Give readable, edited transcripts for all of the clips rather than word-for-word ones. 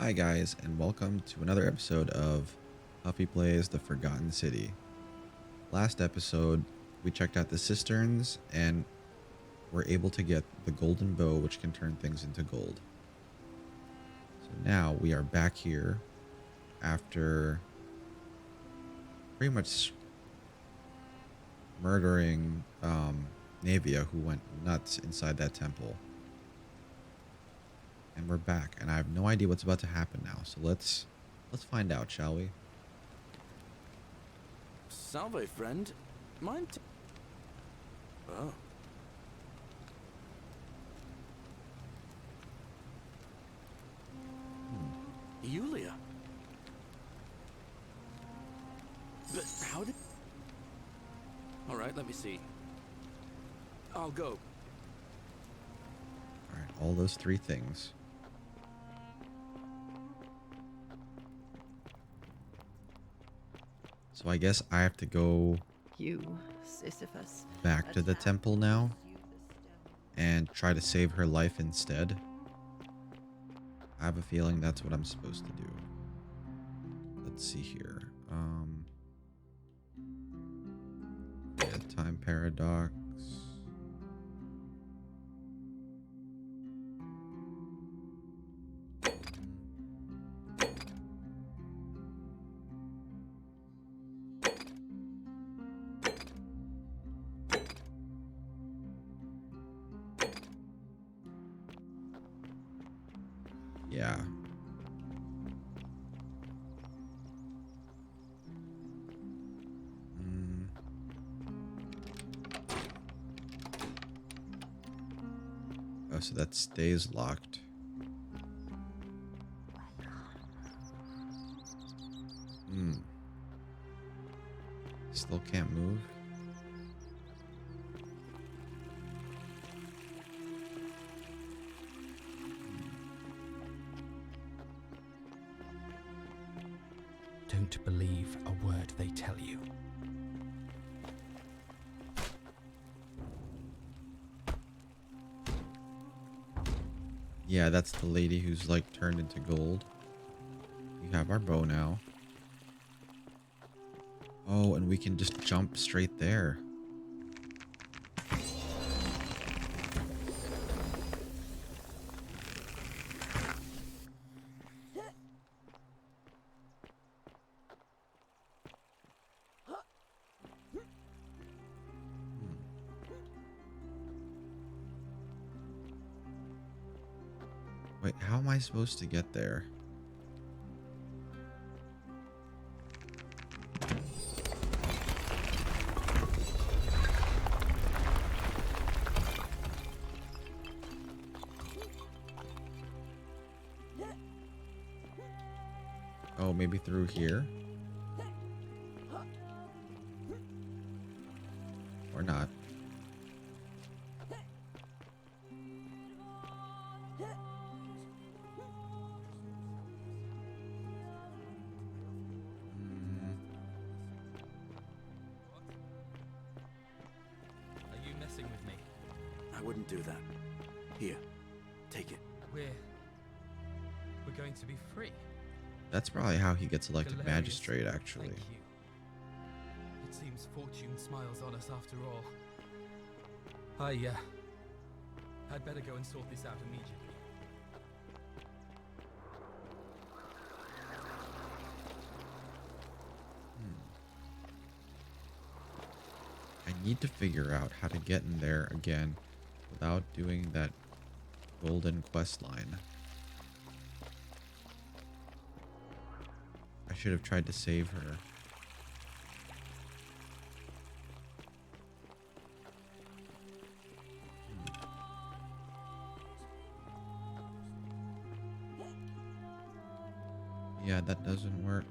Hi guys, and welcome to another episode of Huffy Plays The Forgotten City. Last episode, we checked out the cisterns and were able to get the golden bow, which can turn things into gold. So now we are back here after pretty much murdering Navia, who went nuts inside that temple. And we're back, and I have no idea what's about to happen now. So let's find out, shall we? Salve, friend. Mind? Oh. Yulia. But how did? All right, let me see. I'll go. All right, all those three things. So I guess I have to go Sisyphus, back to the temple now and try to save her life instead. I have a feeling that's what I'm supposed to do. Let's see here. Yeah, time paradox. Yeah. Oh, so that stays locked. Still can't move. Don't believe a word they tell you. Yeah, that's the lady who's like turned into gold. We have our bow now. Oh, and we can just jump straight there. Wait, how am I supposed to get there? Oh, maybe through here? Or not. Are you messing with me? I wouldn't do that. Here, take it. We're going to be free. That's probably how he gets elected Hilarious. magistrate, actually. Thank you. It seems fortune smiles on us after all. I'd better go and sort this out immediately. I need to figure out how to get in there again without doing that golden quest line. I should have tried to save her. Yeah, that doesn't work.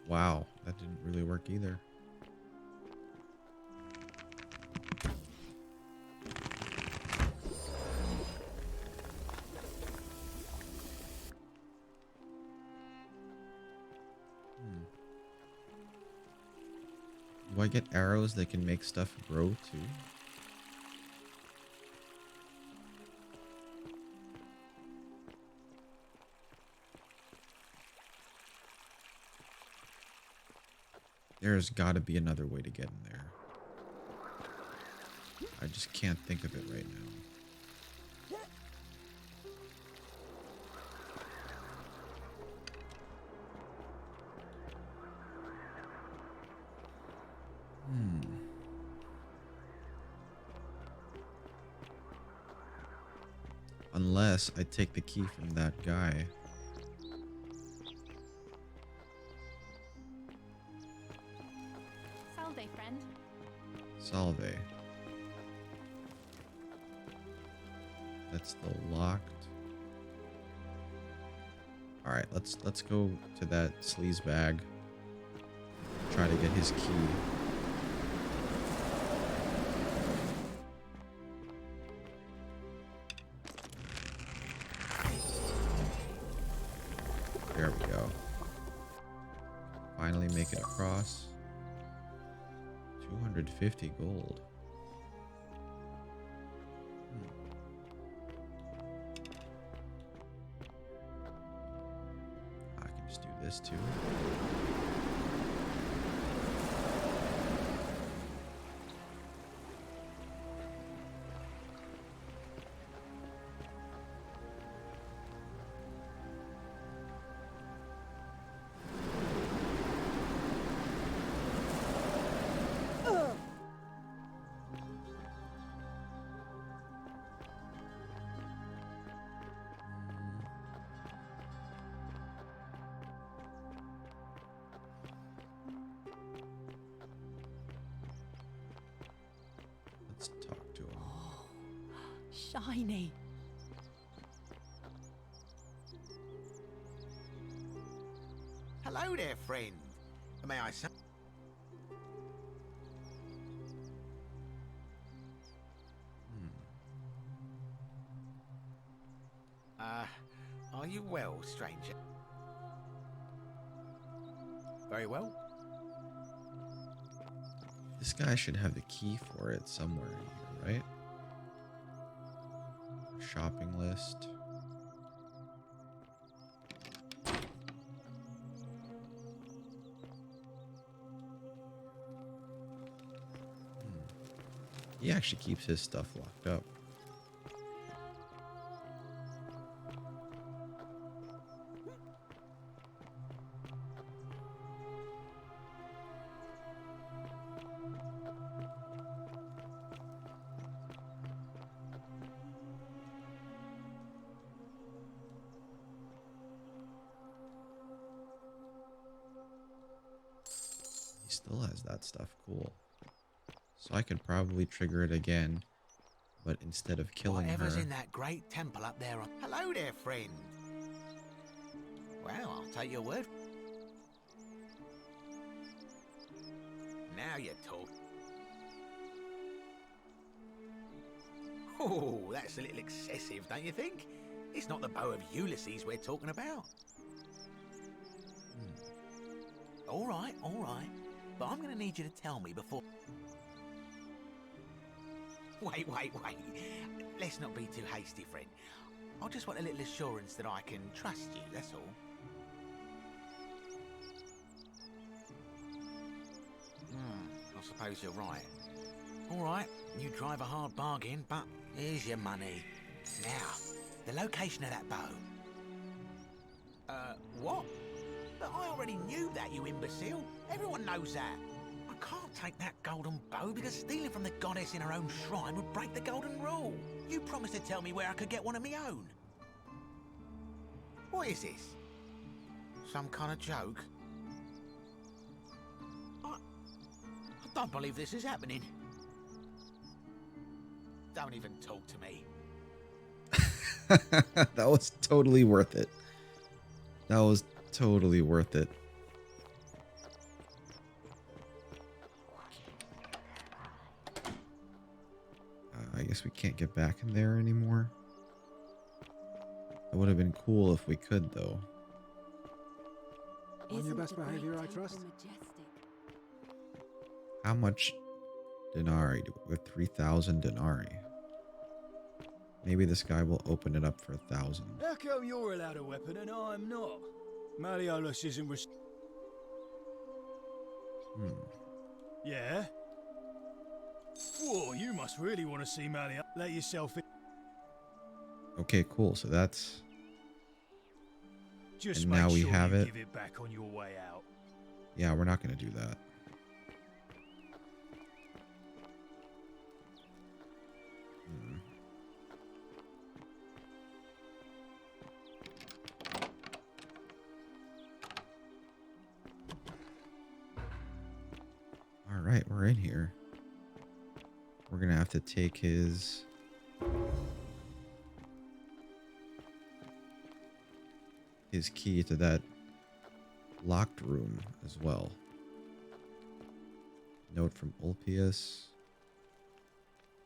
Wow, that didn't really work either. Do I get arrows that can make stuff grow too? There's got to be another way to get in there. I just can't think of it right now. Unless I take the key from that guy. Salve, friend. Salve. That's still locked. All right, let's go to that sleaze bag. Try to get his key. There we go. Finally make it across. 250 gold. I can just do this too. Let's talk to him. Shiny. Hello there, friend. May I say? Are you well, stranger? Very well. This guy should have the key for it somewhere in here, right? Shopping list. He actually keeps his stuff locked up. He still has that stuff. Cool. So I could probably trigger it again, but instead of killing Whatever's her... in that great temple up there. Hello there, friend. Well, I'll take your word. Now you talk. Oh, that's a little excessive, don't you think? It's not the bow of Ulysses we're talking about. All right. But I'm going to need you to tell me before... Wait. Let's not be too hasty, friend. I just want a little assurance that I can trust you, that's all. I suppose you're right. All right, you drive a hard bargain, but here's your money. Now, the location of that bow. What? But I already knew that, you imbecile. Everyone knows that. I can't take that golden bow because stealing from the goddess in her own shrine would break the golden rule. You promised to tell me where I could get one of my own. What is this? Some kind of joke? I don't believe this is happening. Don't even talk to me. That was totally worth it. That was totally worth it. I guess we can't get back in there anymore. It would have been cool if we could, though. On your best behavior, I trust. How much denarii do we have? 3,000 denarii. Maybe this guy will open it up for 1,000. How come you're allowed a weapon and I'm not? Malleolus isn't Yeah? Whoa, you must really want to see Malleolus. Let yourself in. Okay, cool. So that's... Just and make now we sure have you it. give it back on your way out. Yeah, we're not going to do that. All right, we're in here. We're going to have to take his... his key to that locked room as well. Note from Ulpius.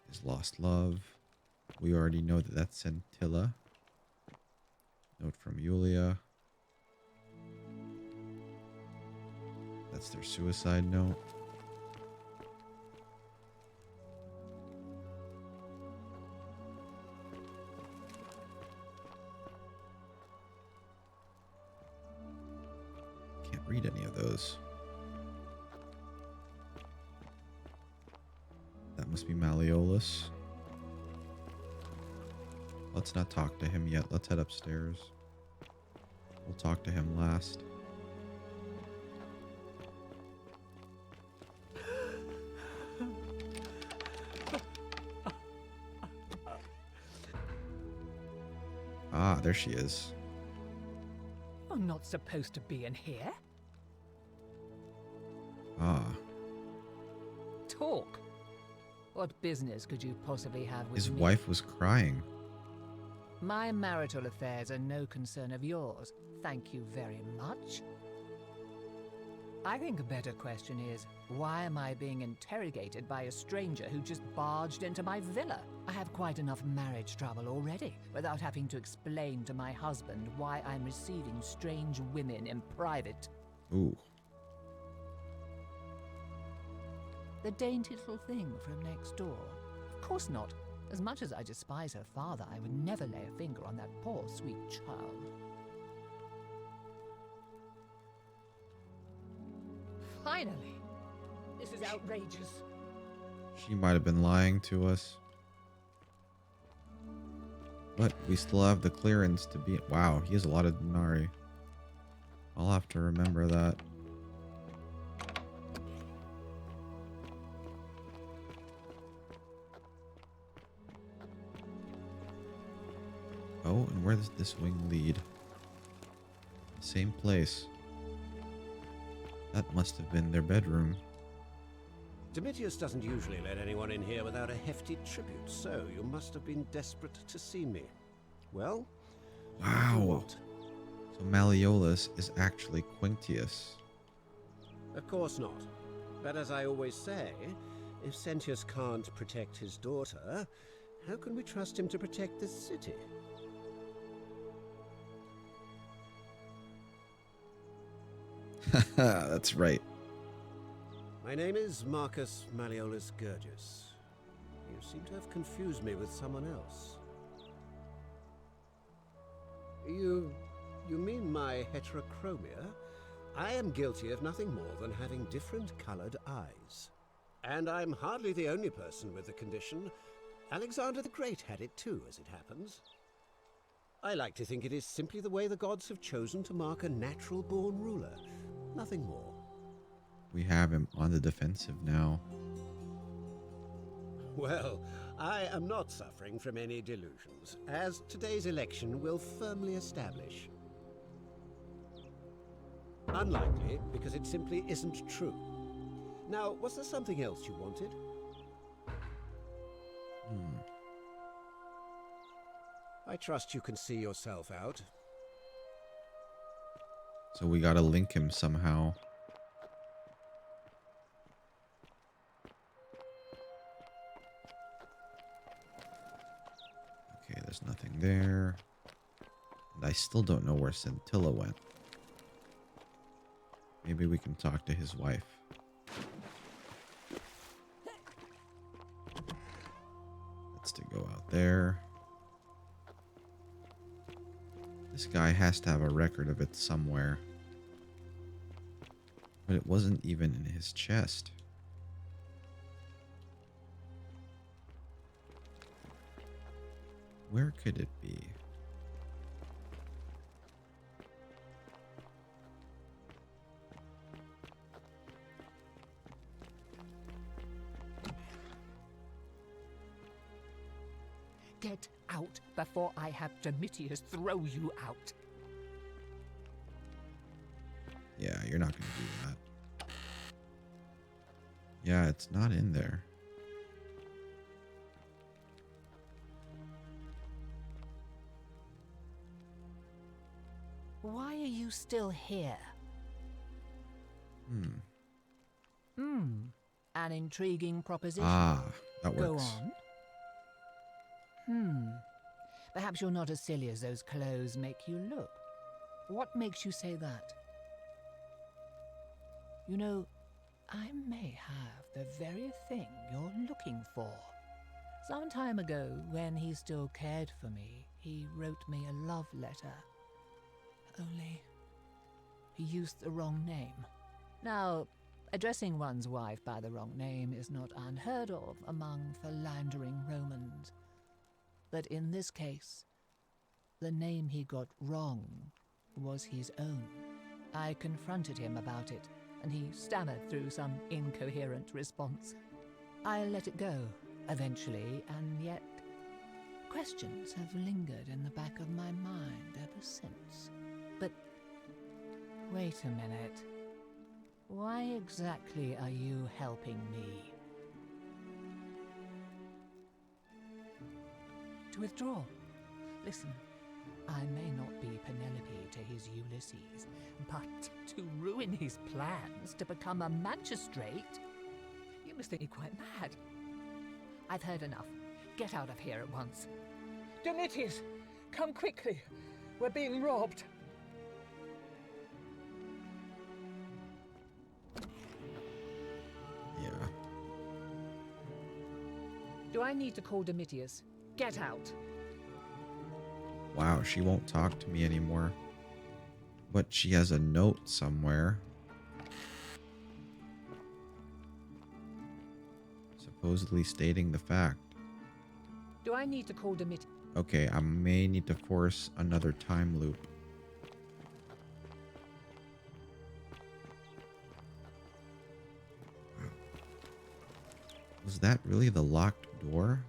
His lost love. We already know that that's Scintilla. Note from Yulia. That's their suicide note. Can't read any of those. That must be Malleolus. Let's not talk to him yet. Let's head upstairs. We'll talk to him last. Ah, there she is. I'm not supposed to be in here. Ah, Talk. What business could you possibly have with his me? wife was crying. My marital affairs are no concern of yours. Thank you very much. I think a better question is, why am I being interrogated by a stranger who just barged into my villa? I have quite enough marriage trouble already, without having to explain to my husband why I'm receiving strange women in private. Ooh. The dainty little thing from next door? Of course not. As much as I despise her father, I would never lay a finger on that poor, sweet child. Finally! This is outrageous. She might have been lying to us. But we still have the clearance to be... Wow, he has a lot of denarii. I'll have to remember that. Oh, and where does this wing lead? Same place. That must have been their bedroom. Domitius doesn't usually let anyone in here without a hefty tribute, so you must have been desperate to see me. Well, Wow. what? So Malleolus is actually Quintius. Of course not. But as I always say, if Sentius can't protect his daughter, how can we trust him to protect this city? That's right. My name is Marcus Malleolus Gurgis. You seem to have confused me with someone else. You mean my heterochromia? I am guilty of nothing more than having different colored eyes. And I'm hardly the only person with the condition. Alexander the Great had it too, as it happens. I like to think it is simply the way the gods have chosen to mark a natural-born ruler. Nothing more. We have him on the defensive now. Well, I am not suffering from any delusions, as today's election will firmly establish. Unlikely, because it simply isn't true. Now, was there something else you wanted? I trust you can see yourself out. So we gotta link him somehow. Okay, there's nothing there. And I still don't know where Scintilla went. Maybe we can talk to his wife. there. This guy has to have a record of it somewhere. But it wasn't even in his chest. Where could it be? Get out before I have Domitius throw you out. Yeah, you're not going to do that. Yeah, it's not in there. Why are you still here? An intriguing proposition. Ah, that Go works. on. Perhaps you're not as silly as those clothes make you look. What makes you say that? You know, I may have the very thing you're looking for. Some time ago, when he still cared for me, he wrote me a love letter. Only, he used the wrong name. Now, addressing one's wife by the wrong name is not unheard of among philandering Romans. But in this case, the name he got wrong was his own. I confronted him about it, and he stammered through some incoherent response. I let it go, eventually, and yet questions have lingered in the back of my mind ever since. But wait a minute. Why exactly are you helping me? To withdraw. Listen, I may not be Penelope to his Ulysses, but to ruin his plans to become a magistrate? You must think me quite mad. I've heard enough. Get out of here at once. Domitius, come quickly. We're being robbed. Yeah. Do I need to call Domitius? Get out. Wow, she won't talk to me anymore. But she has a note somewhere. Supposedly stating the fact. Do I need to call Domitius? Okay, I may need to force another time loop. Wow. Was that really the locked door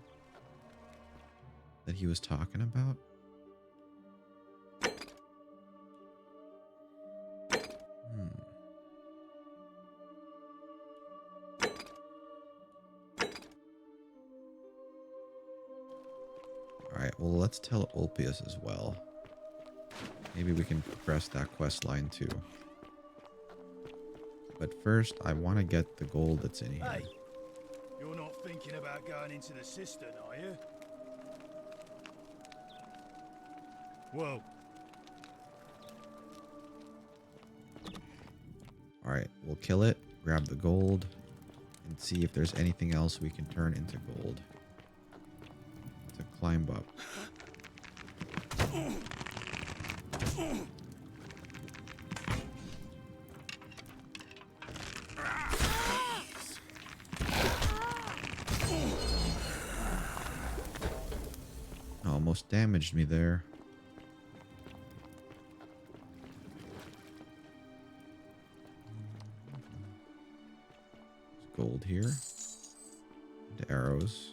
that he was talking about? Alright, well, let's tell Ulpius as well. Maybe we can progress that quest line too. But first, I want to get the gold that's in here. Hey, you're not thinking about going into the cistern, are you? Whoa. Alright, we'll kill it, grab the gold, and see if there's anything else we can turn into gold. To climb up. Almost damaged me there. There's gold here. And arrows.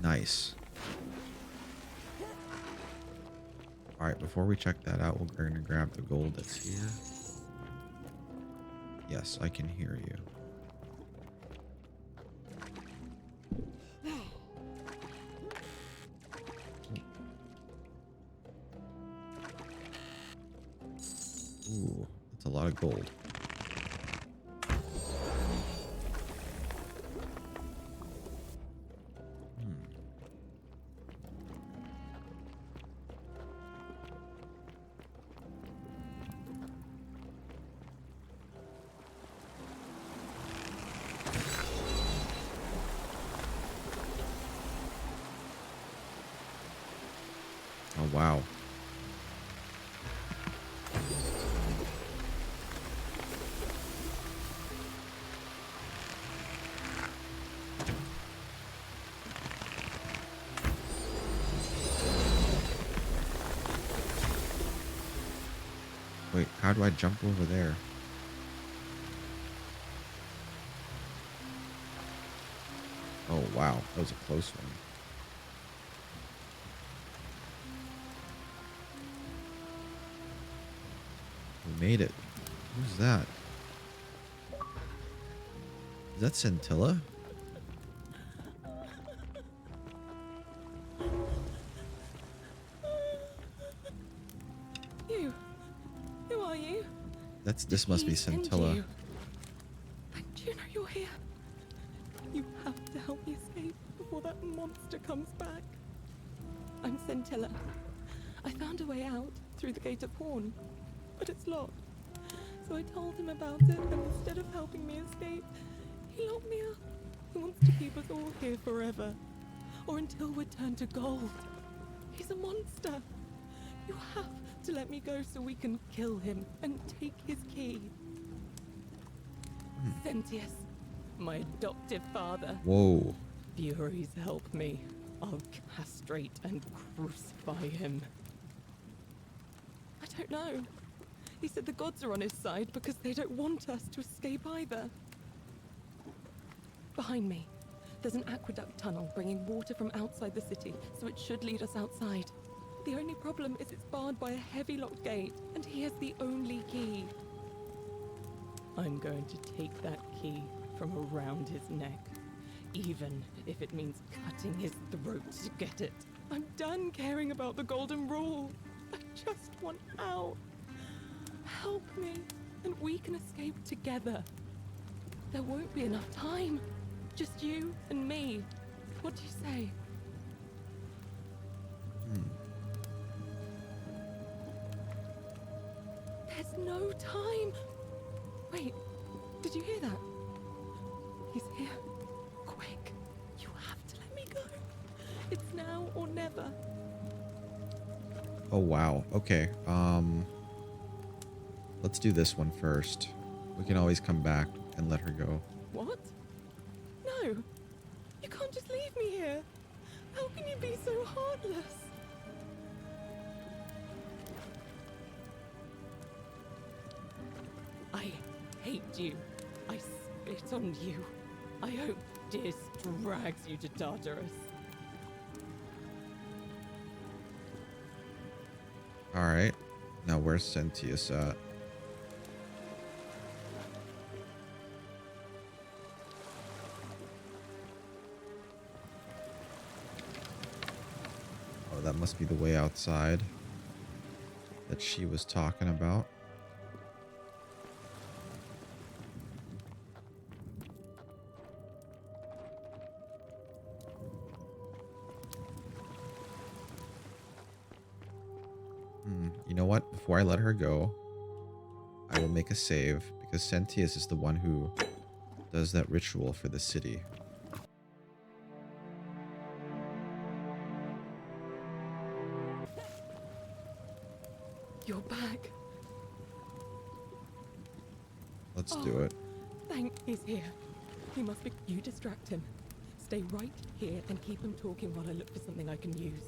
Nice. Alright, before we check that out, we're going to grab the gold that's here. Yes, I can hear you. wow. Wait, how do I jump over there? Oh, wow. That was a close one. We made it. Who's that? Is that Scintilla? You. Who are you? This must be He sent Scintilla. you. And do you know you're here? You have to help me escape before that monster comes back. I'm Scintilla. I found a way out through the Gate of Horn, but it's locked. So I told him about it, and instead of helping me escape, he locked me up. He wants to keep us all here forever, or until we're turned to gold. He's a monster. You have to let me go so we can kill him and take his key. Sentius, my adoptive father. Whoa. Furies, help me. I'll castrate and crucify him. I don't know. He said the gods are on his side because they don't want us to escape either. Behind me, there's an aqueduct tunnel bringing water from outside the city, so it should lead us outside. The only problem is it's barred by a heavy locked gate, and he has the only key. I'm going to take that key from around his neck, even if it means cutting his throat to get it. I'm done caring about the golden rule. I just want out. Help me, and we can escape together. There won't be enough time. Just you and me. What do you say? There's no time. Wait, did you hear that? He's here. Quick, you have to let me go. It's now or never. Oh, wow. Okay. Let's do this one first. We can always come back and let her go. What? No, you can't just leave me here. How can you be so heartless? I hate you. I spit on you. I hope Dis drags you to Tartarus. Alright. Now where's Sentius at? Oh, that must be the way outside that she was talking about. You know what? Before I let her go, I will make a save because Sentius is the one who does that ritual for the city. You're back. Let's do it. Thank he's here. He must be. You distract him. Stay right here and keep him talking while I look for something I can use.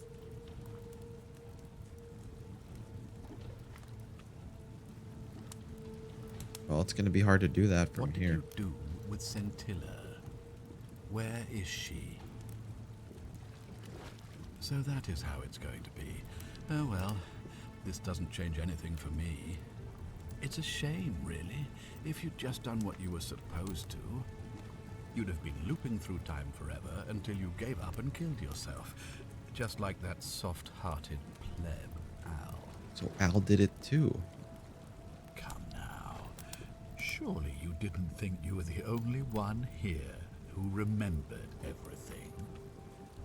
Well, it's going to be hard to do that from What did here. you do with Scintilla? Where is she? So that is how it's going to be. Oh well, this doesn't change anything for me. It's a shame, really. If you'd just done what you were supposed to, you'd have been looping through time forever until you gave up and killed yourself. Just like that soft-hearted pleb, Al. So Al did it too. Come now. Surely you didn't think you were the only one here who remembered everything.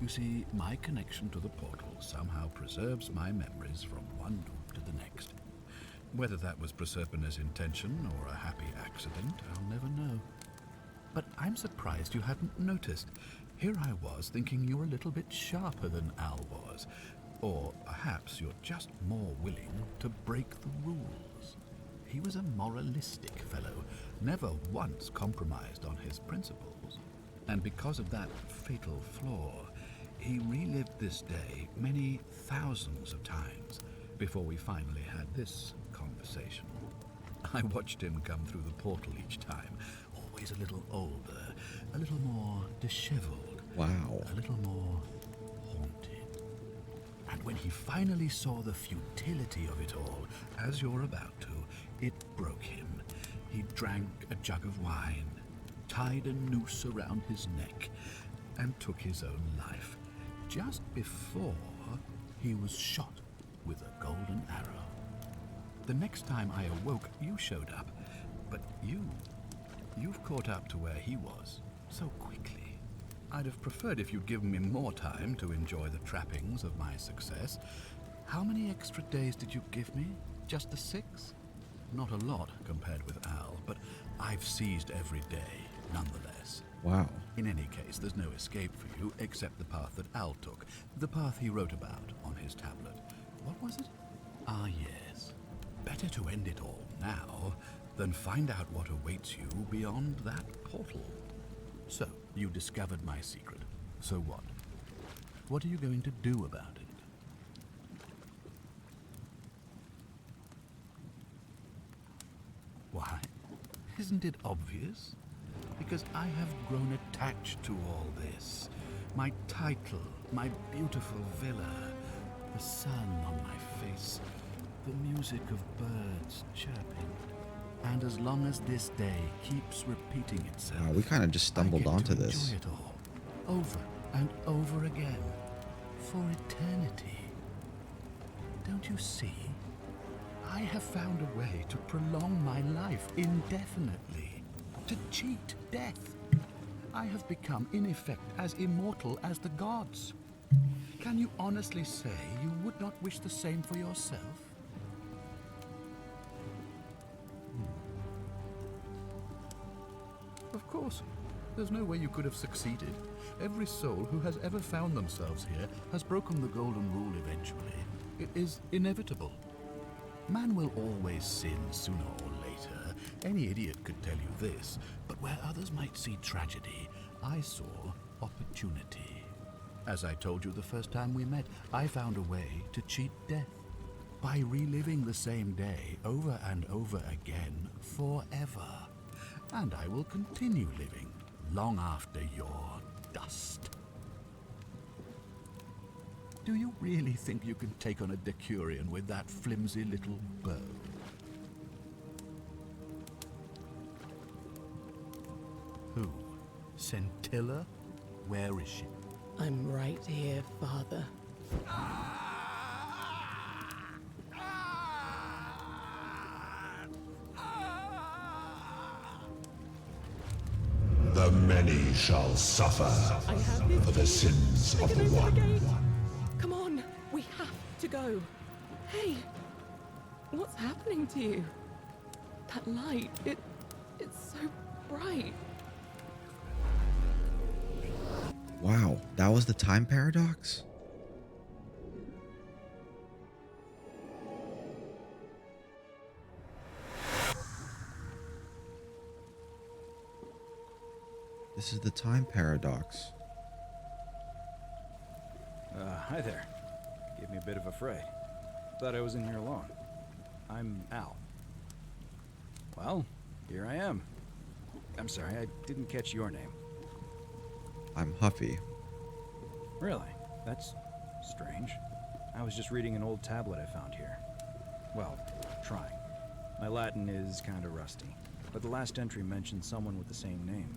You see, my connection to the portal somehow preserves my memories from one loop to the next. Whether that was Proserpina's intention or a happy accident, I'll never know. But I'm surprised you hadn't noticed. Here I was thinking you were a little bit sharper than Al was. Or perhaps you're just more willing to break the rules. He was a moralistic fellow, never once compromised on his principles. And because of that fatal flaw, he relived this day many thousands of times before we finally had this conversation. I watched him come through the portal each time, always a little older, a little more disheveled. Wow. A little more haunted. And when he finally saw the futility of it all, as you're about to, it broke him. He drank a jug of wine, tied a noose around his neck, and took his own life, just before he was shot with a golden arrow. The next time I awoke, you showed up, but you've caught up to where he was so quickly. I'd have preferred if you'd given me more time to enjoy the trappings of my success. How many extra days did you give me? Just the 6? Not a lot compared with Al, but I've seized every day nonetheless. Wow. In any case, there's no escape for you except the path that Al took, the path he wrote about on his tablet. What was it? Ah, yes. Better to end it all now than find out what awaits you beyond that portal. So, you discovered my secret. So what? What are you going to do about it? Why? Isn't it obvious? Because I have grown attached to all this. My title, my beautiful villa, the sun on my face, the music of birds chirping. And as long as this day keeps repeating itself, Wow, we kind of just stumbled onto this. Enjoy it all, over and over again, for eternity. Don't you see? I have found a way to prolong my life indefinitely, to cheat death. I have become, in effect, as immortal as the gods. Can you honestly say you would not wish the same for yourself? Of course. There's no way you could have succeeded. Every soul who has ever found themselves here has broken the golden rule eventually. It is inevitable. Man will always sin sooner or later. Any idiot could tell you this. But where others might see tragedy, I saw opportunity. As I told you the first time we met, I found a way to cheat death. By reliving the same day over and over again forever. And I will continue living long after your dust. Do you really think you can take on a Decurion with that flimsy little bow? Who? Scintilla? Where is she? I'm right here, Father. The many shall suffer for the sins of the one. Come on, we have to go. Hey, what's happening to you? That light, it's so bright. Wow, that was the time paradox? This is the time paradox. Hi there. Gave me a bit of a fright. Thought I was in here alone. I'm Al. Well, here I am. I'm sorry, I didn't catch your name. I'm Huffy. Really? That's strange. I was just reading an old tablet I found here. Well, trying. My Latin is kinda rusty, but the last entry mentioned someone with the same name.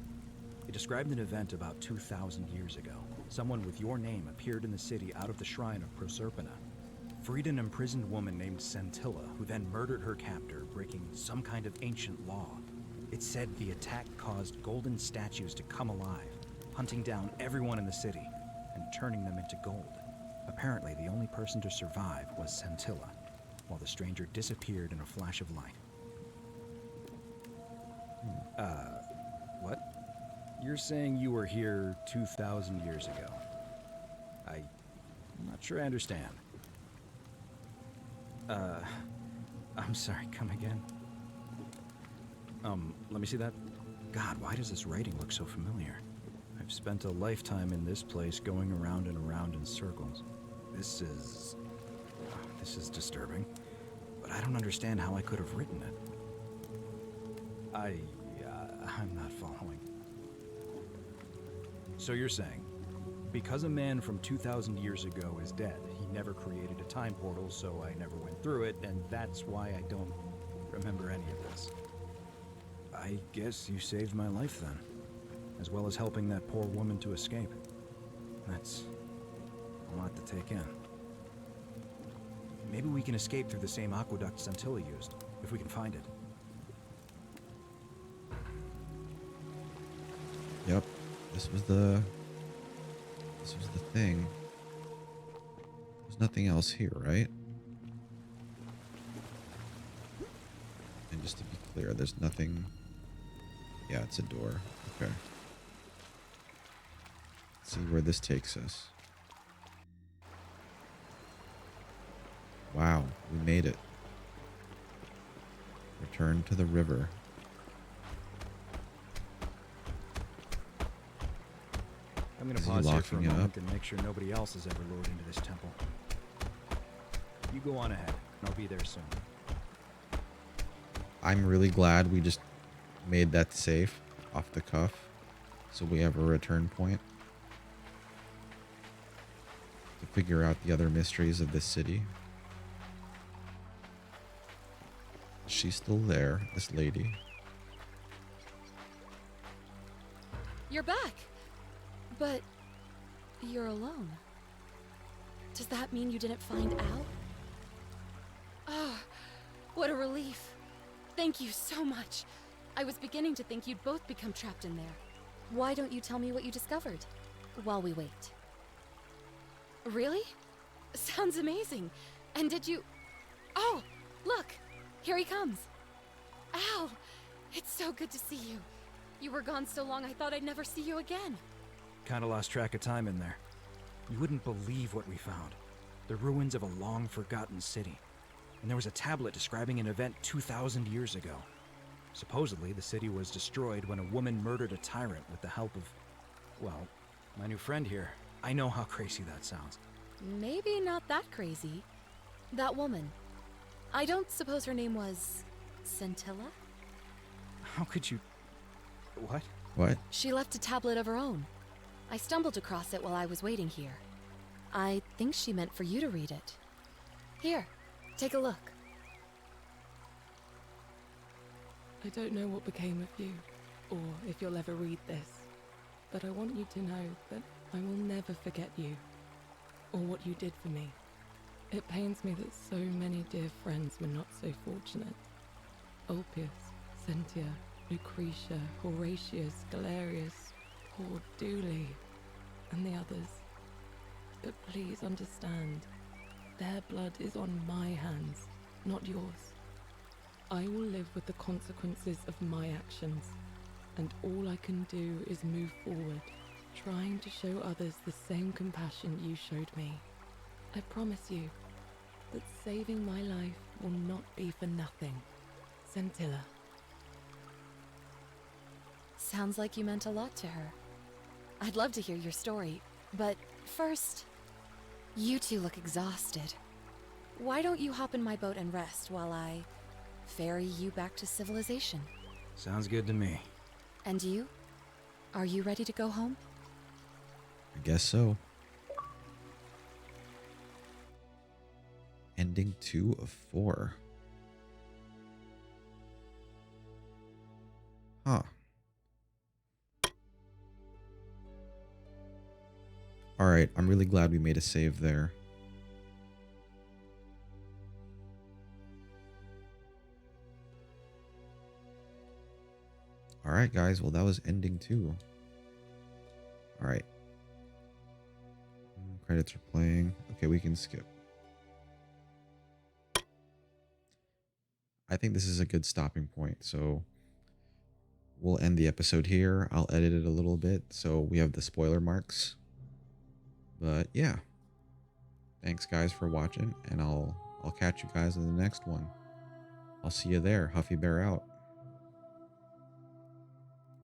It described an event about 2,000 years ago. Someone with your name appeared in the city out of the shrine of Proserpina. Freed an imprisoned woman named Scintilla, who then murdered her captor, breaking some kind of ancient law. It said the attack caused golden statues to come alive, hunting down everyone in the city and turning them into gold. Apparently, the only person to survive was Scintilla, while the stranger disappeared in a flash of light. What? You're saying you were here 2,000 years ago? I'm not sure I understand. I'm sorry, come again? Let me see that. God, why does this writing look so familiar? I've spent a lifetime in this place going around and around in circles. This is disturbing. But I don't understand how I could have written it. I'm not following. So you're saying, because a man from 2,000 years ago is dead, he never created a time portal, so I never went through it, and that's why I don't remember any of this. I guess you saved my life then, as well as helping that poor woman to escape. That's a lot to take in. Maybe we can escape through the same aqueduct Scintilla used, if we can find it. Yep, this was the thing. There's nothing else here, right? And just to be clear, there's nothing. Yeah, it's a door. Okay. Let's see where this takes us. Wow, we made it. Return to the river. I'm gonna Is he pause here for a locking it moment up? and make sure nobody else has ever lured into this temple. You go on ahead, and I'll be there soon. I'm really glad we just made that safe off the cuff, so we have a return point to figure out the other mysteries of this city. She's still there, this lady. You're back. But you're alone. Does that mean you didn't find Al? Ah, what a relief. Thank you so much. I was beginning to think you'd both become trapped in there. Why don't you tell me what you discovered while we wait? Really? Sounds amazing. And did you... Oh, look! Here he comes. Al! It's so good to see you. You were gone so long I thought I'd never see you again. Kinda lost track of time in there. You wouldn't believe what we found. The ruins of a long-forgotten city. And there was a tablet describing an event 2,000 years ago. Supposedly, the city was destroyed when a woman murdered a tyrant with the help of... well, my new friend here. I know how crazy that sounds. Maybe not that crazy. That woman. I don't suppose her name was... Scintilla? How could you... What? What? She left a tablet of her own. I stumbled across it while I was waiting here. I think she meant for you to read it. Here, take a look. I don't know what became of you, or if you'll ever read this, but I want you to know that I will never forget you, or what you did for me. It pains me that so many dear friends were not so fortunate. Ulpius, Cynthia, Lucretia, Horatius, Galerius, poor Dooley, and the others. But please understand, their blood is on my hands, not yours. I will live with the consequences of my actions, and all I can do is move forward, trying to show others the same compassion you showed me. I promise you that saving my life will not be for nothing. Scintilla. Sounds like you meant a lot to her. I'd love to hear your story, but first, you two look exhausted. Why don't you hop in my boat and rest while I ferry you back to civilization? Sounds good to me. And you? Are you ready to go home? I guess so. Ending 2 of 4. Huh. Alright, I'm really glad we made a save there. Alright guys, well that was ending 2. Alright. Credits are playing. Okay, we can skip. I think this is a good stopping point, so we'll end the episode here. I'll edit it a little bit so we have the spoiler marks. But yeah. Thanks guys for watching, and I'll I'll catch you guys in the next one. I'll see you there. Huffy Bear out.